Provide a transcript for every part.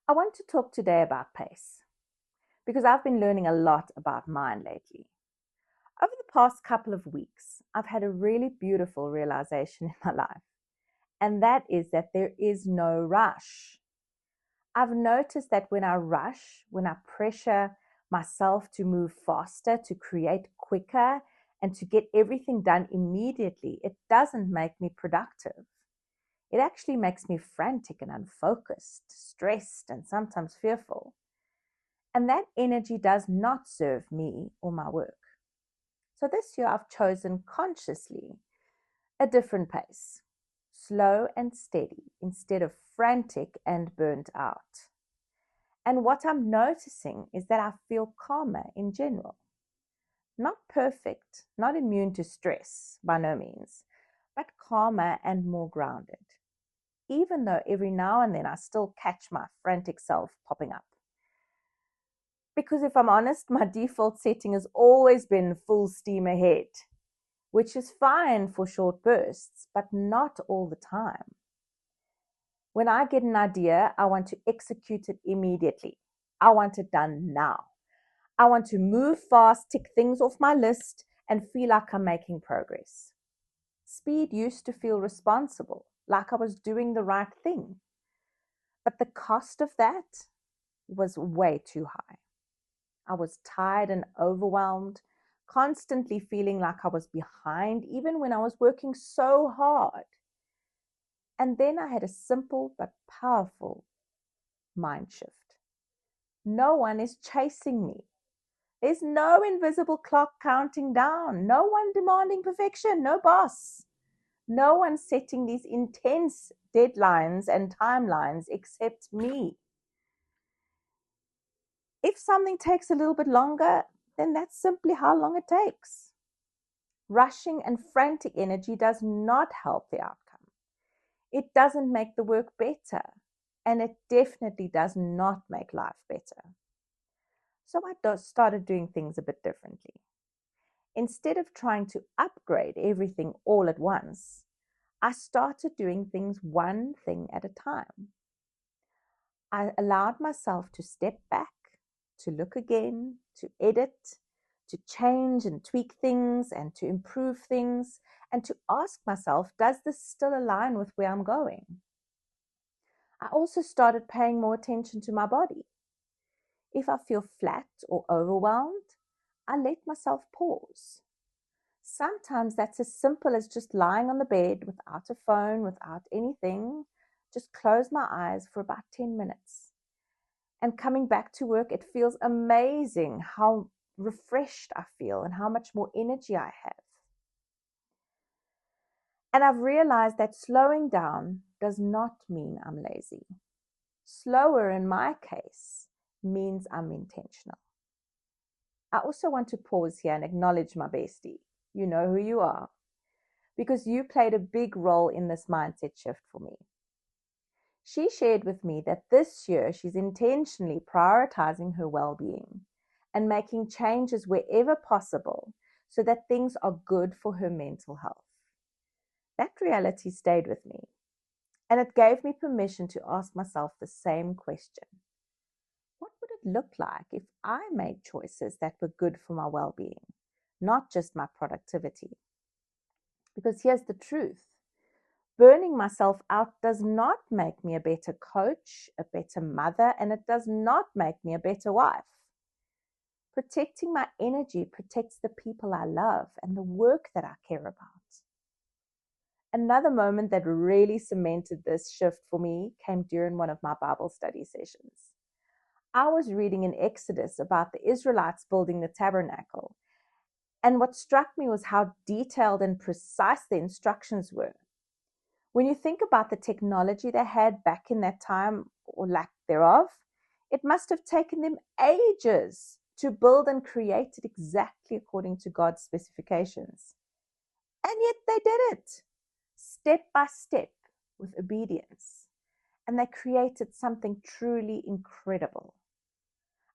I want to talk today about pace because I've been learning a lot about mine lately. Over the past couple of weeks, I've had a really beautiful realization in my life, and that is that there is no rush. I've noticed that when I rush, when I pressure myself to move faster, to create quicker, and to get everything done immediately, it doesn't make me productive. It actually makes me frantic and unfocused, stressed, and sometimes fearful. And that energy does not serve me or my work. So this year I've chosen consciously a different pace, slow and steady instead of frantic and burnt out. And what I'm noticing is that I feel calmer in general. Not perfect, not immune to stress, by no means, but calmer and more grounded. Even though every now and then I still catch my frantic self popping up. Because if I'm honest, my default setting has always been full steam ahead, which is fine for short bursts, but not all the time. When I get an idea, I want to execute it immediately. I want it done now. I want to move fast, tick things off my list, and feel like I'm making progress. Speed used to feel responsible, like I was doing the right thing. But the cost of that was way too high. I was tired and overwhelmed, constantly feeling like I was behind, even when I was working so hard. And then I had a simple but powerful mind shift. No one is chasing me. There's no invisible clock counting down, no one demanding perfection, no boss. No one setting these intense deadlines and timelines except me. If something takes a little bit longer, then that's simply how long it takes. Rushing and frantic energy does not help the outcome. It doesn't make the work better, and it definitely does not make life better. So I started doing things a bit differently. Instead of trying to upgrade everything all at once, I started doing things one thing at a time. I allowed myself to step back, to look again, to edit, to change and tweak things and to improve things, and to ask myself, does this still align with where I'm going? I also started paying more attention to my body. If I feel flat or overwhelmed, I let myself pause. Sometimes that's as simple as just lying on the bed without a phone, without anything, just close my eyes for about 10 minutes. And coming back to work, it feels amazing how refreshed I feel and how much more energy I have. And I've realized that slowing down does not mean I'm lazy. Slower in my case means I'm intentional. I also want to pause here and acknowledge my bestie. You know who you are, because you played a big role in this mindset shift for me. She shared with me that this year she's intentionally prioritizing her well-being and making changes wherever possible so that things are good for her mental health. That reality stayed with me, and it gave me permission to ask myself the same question. What would it look like if I made choices that were good for my well-being, not just my productivity? Because here's the truth. Burning myself out does not make me a better coach, a better mother, and it does not make me a better wife. Protecting my energy protects the people I love and the work that I care about. Another moment that really cemented this shift for me came during one of my Bible study sessions. I was reading in Exodus about the Israelites building the tabernacle, and what struck me was how detailed and precise the instructions were. When you think about the technology they had back in that time, or lack thereof, it must have taken them ages to build and create it exactly according to God's specifications. And yet they did it, step by step, with obedience. And they created something truly incredible.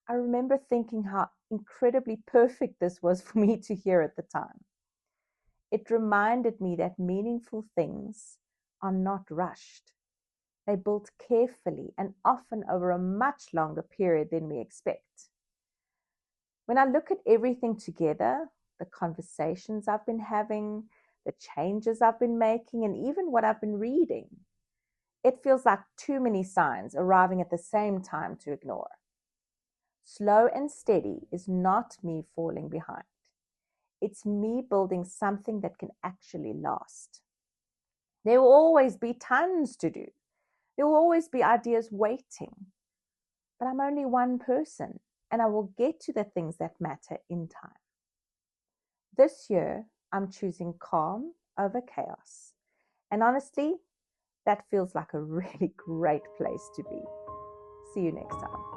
I remember thinking how incredibly perfect this was for me to hear at the time. It reminded me that meaningful things are not rushed. They're built carefully and often over a much longer period than we expect. When I look at everything together, the conversations I've been having, the changes I've been making, and even what I've been reading, it feels like too many signs arriving at the same time to ignore. Slow and steady is not me falling behind. It's me building something that can actually last. There will always be tons to do. There will always be ideas waiting. But I'm only one person, and I will get to the things that matter in time. This year, I'm choosing calm over chaos. And honestly, that feels like a really great place to be. See you next time.